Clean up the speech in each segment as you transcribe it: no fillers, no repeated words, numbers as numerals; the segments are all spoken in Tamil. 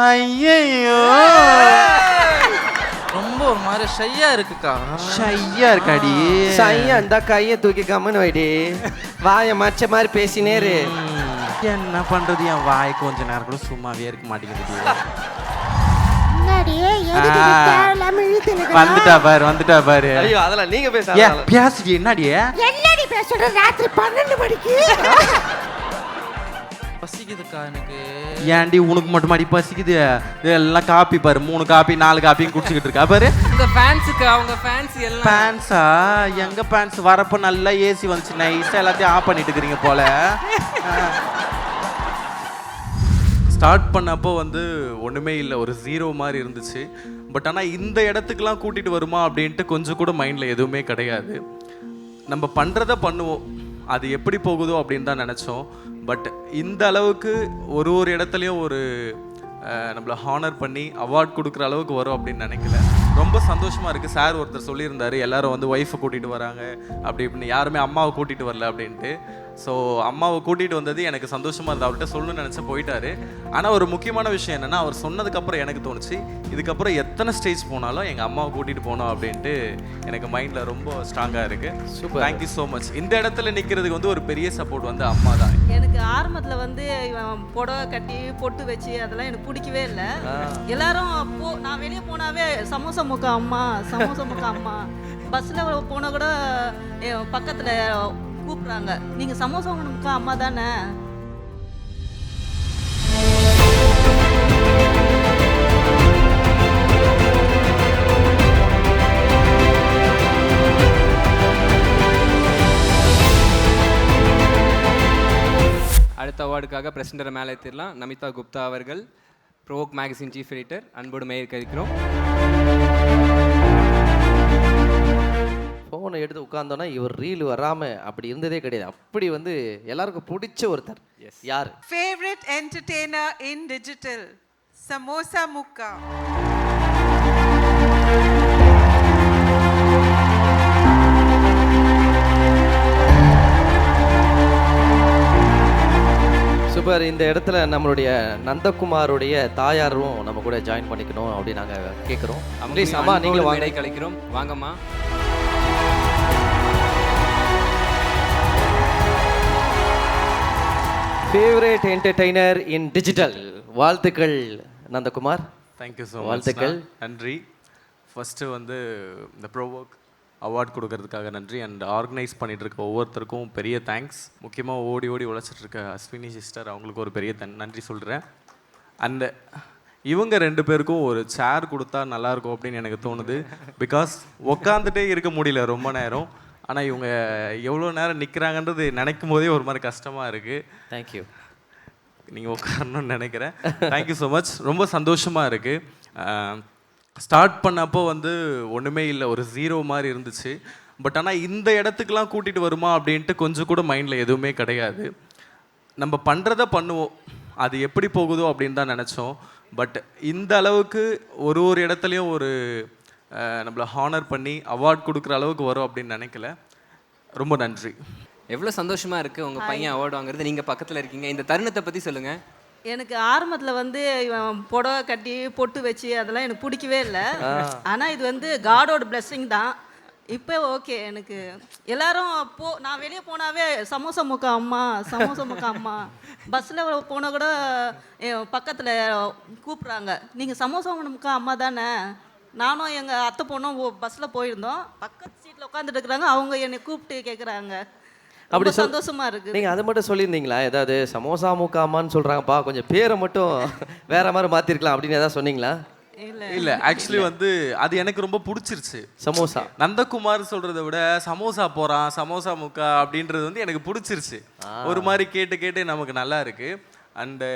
ஐயையோ ரொம்ப ஒரு மாதிரி ஷையா இருக்குக்கா. ஷையா இருக்காடி. ஷையா இருந்தா கையை தூக்கி கம்முன்னு வைடி. வாயை மச்ச மாதிரி பேசினேரு. என்ன பண்றது, என் வாய் கொஞ்ச நேரம் கூட சும்மாவே இருக்க மாட்டேங்குது. வந்துட்டா பாரு. ஐயோ அதெல்லாம் நீங்க பேச பேசுடி. என்னடி பேசுற ராத்திரி 12 மணிக்கு பசிக்குதுக்கா எனக்கு. ஏன்டி உனக்கு மட்டும் மாடி பசிக்குது? எல்லாம் காப்பி பாரு, 3 காப்பி 4 காப்பியும் குடிச்சுக்கிட்டு இருக்கா பாரு. இந்த ஃபேன்ஸுக்கு அவங்க ஃபேன்ஸ் எல்லாம். ஃபேன்ஸா? எங்க ஃபேன்ஸ்? வரப்ப நல்லா ஏசி வந்துச்சு, நைஸா எல்லாத்தையும் ஆஃப் பண்ணிட்டு இருக்கிறீங்க போல. ஸ்டார்ட் பண்ணப்போ வந்து ஒன்றுமே இல்லை, ஒரு ஜீரோ மாதிரி இருந்துச்சு. பட் ஆனால் இந்த இடத்துக்குலாம் கூட்டிகிட்டு வருமா அப்படின்ட்டு கொஞ்சம் கூட மைண்டில் எதுவுமே கிடையாது. நம்ம பண்ணுறத பண்ணுவோம், அது எப்படி போகுதோ அப்படின்னு தான் நினச்சோம். பட் இந்த அளவுக்கு ஒரு இடத்துலையும் ஒரு நம்மளை ஹானர் பண்ணி அவார்ட் கொடுக்குற அளவுக்கு வரும் அப்படின்னு நினைக்கல. ரொம்ப சந்தோஷமாக இருக்குது. சார் ஒருத்தர் சொல்லியிருந்தார் எல்லாரும் வந்து ஒய்ஃபை கூட்டிகிட்டு வராங்க அப்படி இப்படின்னு, யாருமே அம்மாவை கூட்டிகிட்டு வரல அப்படின்ட்டு. ஸோ அம்மாவை கூட்டிகிட்டு வந்தது எனக்கு சந்தோஷமாக இருந்தது. அவர்கிட்ட சொல்லணும்னு நினச்சா போயிட்டாரு. ஆனால் ஒரு முக்கியமான விஷயம் என்னென்னா, அவர் சொன்னதுக்கப்புறம் எனக்கு தோணுச்சு, இதுக்கப்புறம் எத்தனை ஸ்டேஜ் போனாலும் எங்கள் அம்மாவை கூட்டிகிட்டு போனோம் அப்படின்ட்டு எனக்கு மைண்டில் ரொம்ப ஸ்ட்ராங்காக இருக்குது. Super, thank you so much. இந்த இடத்துல நிற்கிறதுக்கு வந்து ஒரு பெரிய சப்போர்ட் வந்து அம்மா தான். எனக்கு ஆரம்பத்தில் வந்து இவன் புடவை கட்டி பொட்டு வச்சு அதெல்லாம் எனக்கு பிடிக்கவே இல்லை. எல்லாரும் நான் வெளியே போனாவே சமோசா முக்கா அம்மா, சமோசா முக்கா அம்மா. பஸ்ஸில் போனால் கூட பக்கத்தில் கூப்பிட்றாங்க, நீங்கள் சமோசா முக்கா அம்மா தானே. அடுத்த அவார்டுக்காக பிரசிடரை மேலே ஏற்றிடலாம். நமிதா குப்தா அவர்கள், ப்ரோவோக் மேகசின் சீஃப் எடிட்டர், அன்போடு மேயர் கழிக்கிறோம். ஃபோனை எடுத்து உட்காந்தோன்னா இவர் ரீல் வராமல் அப்படி இருந்ததே கிடையாது. அப்படி வந்து எல்லாருக்கும் பிடிச்ச ஒருத்தர். யார்? Favourite entertainer in digital, samosa முக்கா. சூப்பர். இந்த இடத்துல நம்மளுடைய நந்தகுமாருடைய தாயாரும் நம்ம கூட ஜாயின் பண்ணிக்கணும் அப்படின்னு நாங்கள் கேட்குறோம். ப்ளீஸ் அம்மா நீங்களும் வாங்க. கழிக்கிறோம், வாங்கம்மா. Favourite entertainer in digital. வாழ்த்துக்கள் நந்தகுமார். Thank you so much. வாழ்த்துக்கள். நன்றி. ஃபஸ்ட்டு வந்து இந்த ப்ரோவோக் அவார்ட் கொடுக்கறதுக்காக நன்றி. அண்ட் ஆர்கனைஸ் பண்ணிகிட்டு இருக்க ஒவ்வொருத்தருக்கும் பெரிய தேங்க்ஸ். முக்கியமாக ஓடி உழைச்சிட்டு இருக்க அஸ்வினி சிஸ்டர், அவங்களுக்கு ஒரு பெரிய நன்றி சொல்கிறேன். அண்டு இவங்க 2 பேருக்கும் ஒரு சேர் கொடுத்தா நல்லாயிருக்கும் அப்படின்னு எனக்கு தோணுது. பிகாஸ் உக்காந்துட்டே இருக்க முடியல ரொம்ப நேரம். ஆனால் இவங்க எவ்வளோ நேரம் நிற்கிறாங்கன்றது நினைக்கும் போதே ஒரு மாதிரி கஷ்டமாக இருக்குது. தேங்க்யூ. நீங்கள் உட்காரணும்னு நினைக்கிறேன். Thank you so much. ரொம்ப சந்தோஷமாக இருக்குது. ஸ்டார்ட் பண்ணப்போ வந்து ஒன்றுமே இல்லை, ஒரு ஜீரோ மாதிரி இருந்துச்சு. பட் ஆனால் இந்த இடத்துக்குலாம் கூட்டிகிட்டு வருமா அப்படின்ட்டு கொஞ்சம் கூட மைண்டில் எதுவுமே கிடையாது. நம்ம பண்ணுறத பண்ணுவோம், அது எப்படி போகுதோ அப்படின்னு தான் நினச்சோம். பட் இந்த அளவுக்கு ஒரு இடத்துலையும் ஒரு நம்மளை ஹானர் பண்ணி அவார்ட் கொடுக்குற அளவுக்கு வரும் அப்படின்னு நினைக்கல. ரொம்ப நன்றி. எவ்வளோ சந்தோஷமாக இருக்குது உங்கள் பையன் அவார்டு வாங்குறது, நீங்கள் பக்கத்தில் இருக்கீங்க. இந்த தருணத்தை பற்றி சொல்லுங்கள். எனக்கு ஆரம்பத்தில் வந்து இவன் புடவை கட்டி பொட்டு வச்சு அதெல்லாம் எனக்கு பிடிக்கவே இல்லை. ஆனால் இது வந்து காடோட பிளெஸ்ஸிங் தான். இப்போ ஓகே எனக்கு. எல்லாரும் நான் வெளியே போனாவே சமோசா முக்கா அம்மா, சமோசா முக்கா அம்மா. பஸ்ஸில் போனால் கூட பக்கத்தில் கூப்பிட்றாங்க, நீங்கள் சமோசா முக்கா அம்மா தானே. நானும் எங்கள் அத்தை பொண்ணும் பஸ்ஸில் போயிருந்தோம், பக்கத்து சீட்டில் உட்காந்துட்டு இருக்கிறாங்க. அவங்க என்னை கூப்பிட்டு கேட்குறாங்க. அப்படி சந்தோஷமா இருக்கு. நீங்கள் அது மட்டும் சொல்லியிருந்தீங்களா? ஏதாவது சமோசா முக்காமான்னு சொல்கிறாங்கப்பா, கொஞ்சம் பேரை மட்டும் வேற மாதிரி மாற்றிருக்கலாம் அப்படின்னு ஏதாவது சொன்னீங்களா? இல்லை, ஆக்சுவலி வந்து அது எனக்கு ரொம்ப பிடிச்சிருச்சு. சமோசா நந்தகுமார் சொல்கிறத விட சமோசா போகிறான், சமோசா முக்கா அப்படின்றது வந்து எனக்கு பிடிச்சிருச்சு. ஒரு மாதிரி கேட்டு நமக்கு நல்லா இருக்குது. அண்டு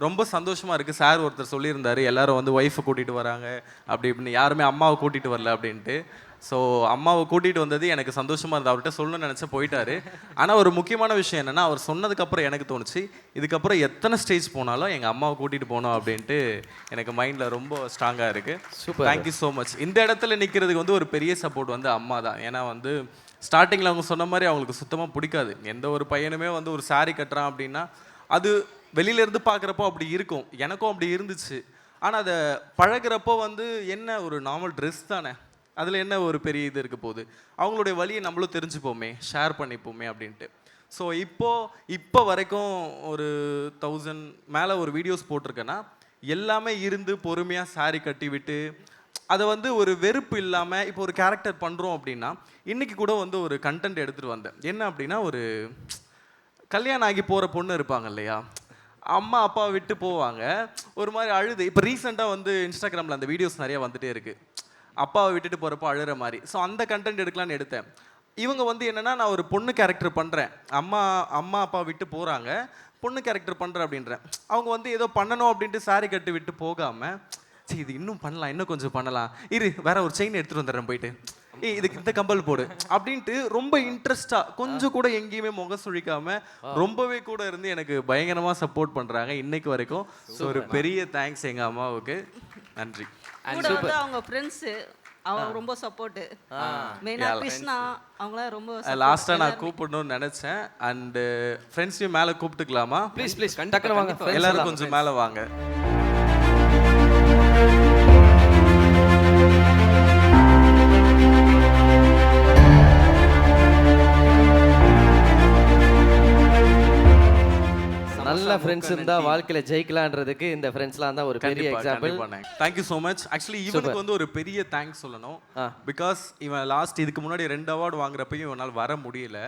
ரொம்ப சந்தோஷமாக இருக்குது. சார் ஒருத்தர் சொல்லியிருந்தார் எல்லாரும் வந்து ஒய்ஃபை கூட்டிகிட்டு வராங்க அப்படி இப்படின்னு, யாருமே அம்மாவை கூட்டிகிட்டு வரல அப்படின்ட்டு. ஸோ அம்மாவை கூட்டிகிட்டு வந்தது எனக்கு சந்தோஷமாக இருந்தது. அவர்கிட்ட சொல்லணும்னு நினச்சா போயிட்டாரு. ஆனால் ஒரு முக்கியமான விஷயம் என்னென்னா, அவர் சொன்னதுக்கப்புறம் எனக்கு தோணுச்சு, இதுக்கப்புறம் எத்தனை ஸ்டேஜ் போனாலும் எங்கள் அம்மாவை கூட்டிகிட்டு போனோம் அப்படின்ட்டு எனக்கு மைண்டில் ரொம்ப ஸ்ட்ராங்காக இருக்குது. Super, thank you so much. இந்த இடத்துல நிற்கிறதுக்கு வந்து ஒரு பெரிய சப்போர்ட் வந்து அம்மா தான். ஏன்னா வந்து ஸ்டார்டிங்கில் அவங்க சொன்ன மாதிரி அவங்களுக்கு சுத்தமாக பிடிக்காது. எந்த ஒரு பையனுமே வந்து ஒரு சாரி கட்டுறான் அப்படின்னா அது வெளியிலேருந்து பார்க்குறப்போ அப்படி இருக்கும். எனக்கும் அப்படி இருந்துச்சு. ஆனால் அதை பழகுறப்போ வந்து என்ன ஒரு நார்மல் ட்ரெஸ் தானே, அதில் என்ன ஒரு பெரிய இது இருக்க போகுது, அவங்களுடைய வழியை நம்மளும் தெரிஞ்சுப்போமே, ஷேர் பண்ணிப்போமே அப்படின்ட்டு. ஸோ இப்போ வரைக்கும் ஒரு 1000 மேலே ஒரு வீடியோஸ் போட்டிருக்கேன்னா எல்லாமே இருந்து பொறுமையாக saree கட்டி விட்டு அதை வந்து ஒரு வெறுப்பு இல்லாமல் இப்போ ஒரு கேரக்டர் பண்ணுறோம் அப்படின்னா இன்றைக்கி கூட வந்து ஒரு கண்டென்ட் எடுத்துகிட்டு வந்தேன். என்ன அப்படின்னா, ஒரு கல்யாணம் ஆகி போகிற பொண்ணு இருப்பாங்க இல்லையா, அம்மா அப்பாவை விட்டு போவாங்க, ஒரு மாதிரி அழுது. இப்போ ரீசெண்டாக வந்து இன்ஸ்டாகிராமில் அந்த வீடியோஸ் நிறைய வந்துகிட்டே இருக்குது, அப்பாவை விட்டுட்டு போகிறப்போ அழுகிற மாதிரி. ஸோ அந்த கண்டென்ட் எடுக்கலான்னு எடுத்தேன். இவங்க வந்து என்னென்னா, நான் ஒரு பொண்ணு கேரக்டர் பண்ணுறேன், அம்மா அப்பா விட்டு போகிறாங்க, பொண்ணு கேரக்டர் பண்ணுறேன் அப்படின்றேன். அவங்க வந்து ஏதோ பண்ணணும் அப்படின்ட்டு saree கட்டி விட்டு போகாமல், சரி இது இன்னும் பண்ணலாம், இன்னும் கொஞ்சம் பண்ணலாம், வேற ஒரு செயின் எடுத்துகிட்டு வந்துடுறேன் போயிட்டு, இதுக்கு இந்த கம்பல் போடு அப்படின்ட்டு ரொம்ப இன்ட்ரெஸ்டாக கொஞ்சம் கூட எங்கேயுமே முகம் சுழிக்காமல் ரொம்பவே கூட இருந்து எனக்கு பயங்கரமாக சப்போர்ட் பண்ணுறாங்க இன்னைக்கு வரைக்கும். ஸோ ஒரு பெரிய தேங்க்ஸ் எங்கள் அம்மாவுக்கு, நன்றி. கூட வந்து அவங்க ஃப்ரெண்ட்ஸு அவங்க ரொம்ப சப்போர்ட்டு, மெயினாக கிருஷ்ணா அவங்களாம் ரொம்ப லாஸ்ட்டாக நான் கூப்பிடணும்னு நினச்சேன். அண்டு ஃப்ரெண்ட்ஸையும் மேலே கூப்பிட்டுக்கலாமா? ப்ளீஸ் டக்குனு வாங்க, எல்லாரும் கொஞ்சம் மேலே வாங்க. நல்ல ஃப்ரெண்ட்ஸ் இருந்தால் வாழ்க்கையில் ஜெயிக்கலான்றதுக்கு இந்த ஃப்ரெண்ட்ஸ்லாம் தான் ஒரு பெரிய example. Thank you so much. Actually இவனுக்கு வந்து ஒரு பெரிய தேங்க்ஸ் சொல்லணும். பிகாஸ் இவன் லாஸ்ட் இதுக்கு முன்னாடி 2 அவார்டு வாங்குறப்பையும் இவனால் வர முடியல.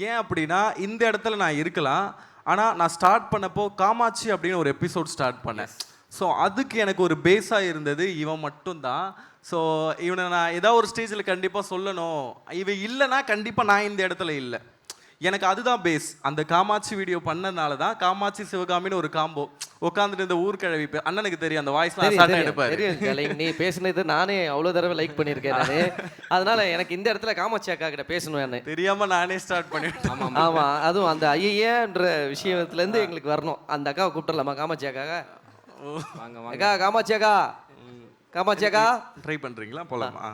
ஏன் அப்படின்னா, இந்த இடத்துல நான் இருக்கலாம், ஆனால் நான் ஸ்டார்ட் பண்ணப்போ காமாட்சி அப்படின்னு ஒரு எபிசோட் ஸ்டார்ட் பண்ணேன். ஸோ அதுக்கு எனக்கு ஒரு பேஸாக இருந்தது இவன் மட்டும்தான். ஸோ இவனை நான் ஏதாவது ஒரு ஸ்டேஜில் கண்டிப்பாக சொல்லணும், இவன் இல்லைன்னா கண்டிப்பாக நான் இந்த இடத்துல இல்லை. எனக்கு அதுதான் பேஸ். அந்த காமாட்சி வீடியோ பண்ணனால தான் காமாட்சி சிவகாமின்னு ஒரு காம்போ உட்காந்துட்டு இந்த ஊர்கிழவி அண்ணனுக்கு தெரியும், அந்த வாய்ஸ்லாம் எடுப்பாரு. நீ பேசுனது நானே அவ்வளோ தடவை லைக் பண்ணியிருக்கேன் நானு. அதனால எனக்கு இந்த இடத்துல காமாட்சி அக்கா கிட்ட பேசணும், தெரியாம நானே ஸ்டார்ட் பண்ணிட்டேன். ஆமா, அதுவும் அந்த ஐயன்ற விஷயத்துல இருந்து எங்களுக்கு வரணும். அந்த அக்காவை கூப்பிட்டுலாமா? காமாட்சி அக்கா, அக்கா காமாட்சி அக்கா, காமாட்சி அக்கா ட்ரை பண்றீங்களா? போலாமா?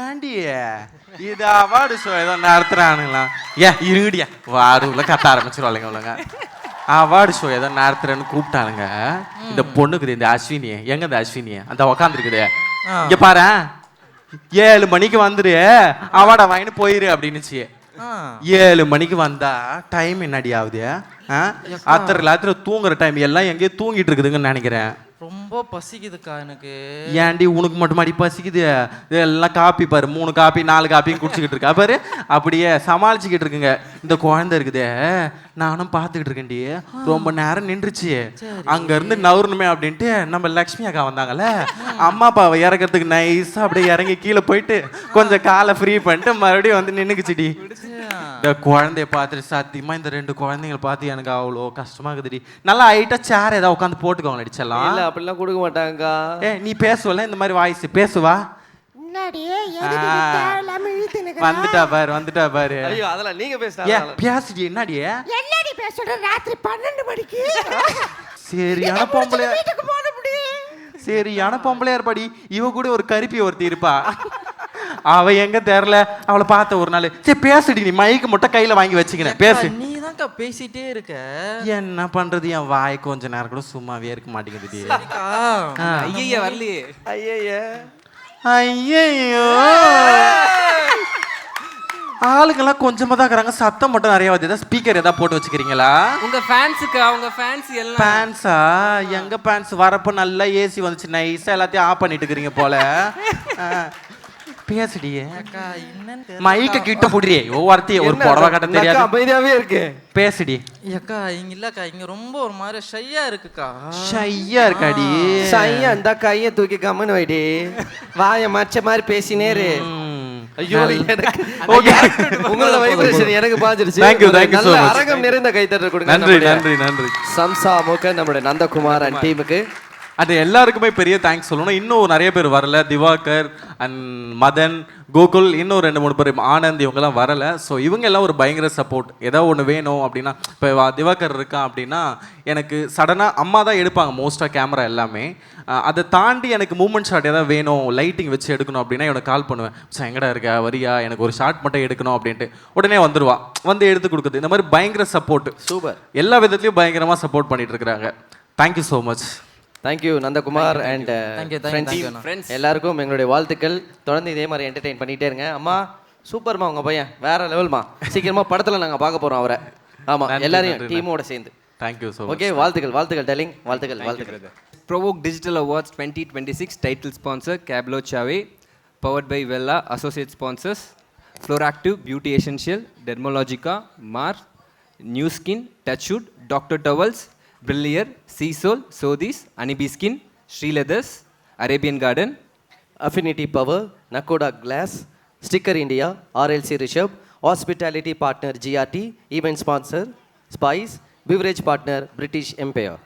ஏண்டி இது அவார்டு ஷோ ஏதோ நடத்துறானுங்களா? இருங்கடியா, வார்டு உள்ள கத்த ஆரம்பிச்சிருவாங்க உள்ளங்க. அவார்டு ஷோ ஏதோ நடத்துறேன்னு கூப்பிட்டானுங்க. இந்த பொண்ணுக்குது, இந்த அஸ்வினிய, எங்க இந்த அஸ்வினிய அந்த உக்காந்துருக்குது, இங்க பாரு 7 மணிக்கு வந்துரு அவார்டை வாங்கிட்டு போயிரு அப்படின்னுச்சு. 7 மணிக்கு வந்தா டைம் என்னடி ஆகுது? ராத்திரி தூங்குற டைம் எல்லாம் எங்கேயோ தூங்கிட்டு இருக்குதுங்கன்னு நினைக்கிறேன். ரொம்ப பசிக்குதுக்கா எனக்கு. ஏன்டி உனக்கு மட்டும் மாடி பசிக்குது? எல்லாம் காப்பி பாரு, 3 காப்பி 4 காப்பியும் குடிச்சிக்கிட்டு இருக்கா பாரு, அப்படியே சமாளிச்சுக்கிட்டு இருக்குங்க. இந்த குழந்தை இருக்குதே, நானும் பார்த்துக்கிட்டு இருக்கேன்டி, ரொம்ப நேரம் நின்றுச்சு. அங்க இருந்து நவரணுமே அப்படின்ட்டு நம்ம லக்ஷ்மி அக்கா வந்தாங்கல்ல, அம்மா அப்பாவை இறக்கிறதுக்கு நைஸா அப்படியே இறங்கி கீழே போயிட்டு கொஞ்சம் காலை ஃப்ரீ பண்ணிட்டு மறுபடியும் வந்து நின்னுக்குச்சுடி. இந்த குழந்தைய பார்த்துட்டு சத்தியமா இந்த 2 குழந்தைங்களை பார்த்து எனக்கு அவ்வளோ கஷ்டமா இருக்குதுடி. நல்லா ஹைட்டா சேர் ஏதாவது உட்காந்து போட்டுக்கோங்க அடிச்சலாம். இல்ல அப்படிலாம் கொடுக்க மாட்டாங்க. நீ பேசுவல இந்த மாதிரி வாய்ஸ் பேசுவா. வந்துட்டா பாரு. ஐயோ அதெல்லாம் நீங்க பேசுறீங்க. பேசுடி என்னடி பேசுற ராத்திரி 12 மணிக்கு. சரியான பொம்பளையா இருப்பாடி. இவ கூட ஒரு கருப்பி ஒருத்தி இருப்பா, அவ எங்க தெரியல, அவளை பார்த்த ஒரு நாள். சரி பேசுடி, நீ மைக்கு மட்டும் கையில வாங்கி வச்சுக்கிறேன், பேசு. நீ தான்க்கா பேசிட்டே இருக்க. என்ன பண்றது, என் வாய் கொஞ்ச நேரம் கூட சும்மாவே இருக்க மாட்டேங்குது. ஐயா வரலையே. ஐயோ ஆளுங்கெல்லாம் கொஞ்சமா தான் இருக்கிறாங்க, சத்தம் மட்டும் நிறைய வருது. ஏதாவது ஸ்பீக்கர் ஏதாவது போட்டு வச்சுக்கிறீங்களா? உங்க ஃபேன்ஸுக்கு, அவங்க ஃபேன்ஸ் எல்லாம். ஃபேன்ஸா? எங்க ஃபேன்ஸ் வரப்ப நல்லா ஏசி வந்துச்சு, நைஸா எல்லாத்தையும் ஆஃப் பண்ணிட்டு இருக்கிறீங்க போல. பேசுடியே, மைக்க கிட்ட புடியே, ஒவ்வொருத்தையே ஒரு புடவை கட்ட தெரியாது, அமைதியாவே இருக்கு. பேசுடி. அக்கா இங்க இல்லக்கா, இங்க ரொம்ப ஒரு மாதிரி ஷையா இருக்குக்கா. ஷையா இருக்காடி? ஷையா இந்த கையை தூக்கி கம்மனு வைடி, வாய மச்ச மாதிரி பேசினேரு. ஐயோ உங்களோட வைப்ரேஷன் எனக்கு பாஞ்சிருச்சு. Thank you so much. அரங்கம் நிறைந்த கைத்தட்டல் கொடுங்க. நன்றி. சம்சா முக நம்முடைய நந்தகுமார் அண்ட் டீமுக்கு. அது எல்லாருக்குமே பெரிய தேங்க்ஸ் சொல்லணும். இன்னும் நிறைய பேர் வரல, திவாகர் அண்ட் மதன், கோகுல், இன்னும் 2-3 பேர், ஆனந்த், இவங்கெல்லாம் வரல. ஸோ இவங்க எல்லாம் ஒரு பயங்கர சப்போர்ட். ஏதாவது ஒன்று வேணும் அப்படின்னா, இப்போ திவாகர் இருக்கான் அப்படின்னா எனக்கு சடனாக அம்மா தான் எடுப்பாங்க மோஸ்ட்டாக கேமரா எல்லாமே. அதை தாண்டி எனக்கு மூமெண்ட் ஷாட் ஏதாவது வேணும், லைட்டிங் வச்சு எடுக்கணும் அப்படின்னா இவனை கால் பண்ணுவேன். சார் எங்கடா இருக்கா, வரியா, எனக்கு ஒரு ஷாட் மட்டும் எடுக்கணும் அப்படின்ட்டு உடனே வந்துடுவா, வந்து எடுத்து கொடுக்குது. இந்த மாதிரி பயங்கர சப்போர்ட், சூப்பர், எல்லா விதத்துலையும் பயங்கரமாக சப்போர்ட் பண்ணிட்டு இருக்கிறாங்க. Thank you so much. Thank you Nandakumar and Thank you, thank you, friends எல்லாருக்கும் எங்களுடைய வாழ்த்துக்கள். தொடர்ந்து இதே மாதிரி என்டர்டெயின் பண்ணிட்டே இருங்க. அம்மா சூப்பர்மா உங்க பையன் வேற லெவல்மா. சீக்கிரமா படத்துல நாங்க பார்க்க போறோம் அவரை. ஆமா எல்லாரையும் டீமோட சேர்ந்து. தேங்க்யூ ஸோ ஓகே வாழ்த்துக்கள் டைலிங் வாழ்த்துக்கள். Provoke Digital Awards 2026 title sponsor Cablo Chave, powered by Vella, associate sponsors Floractive Beauty Essential, Dermalogica, Mar, New Skin, Touchwood, Dr. Towels, Brillier, Seasol, Sodis, Anibi Skin, Sri Leathers, Arabian Garden, Affinity Power, Nakoda Glass, Sticker India, RLC Rishabh, Hospitality Partner GRT, Event Sponsor Spice, Beverage Partner British Empire.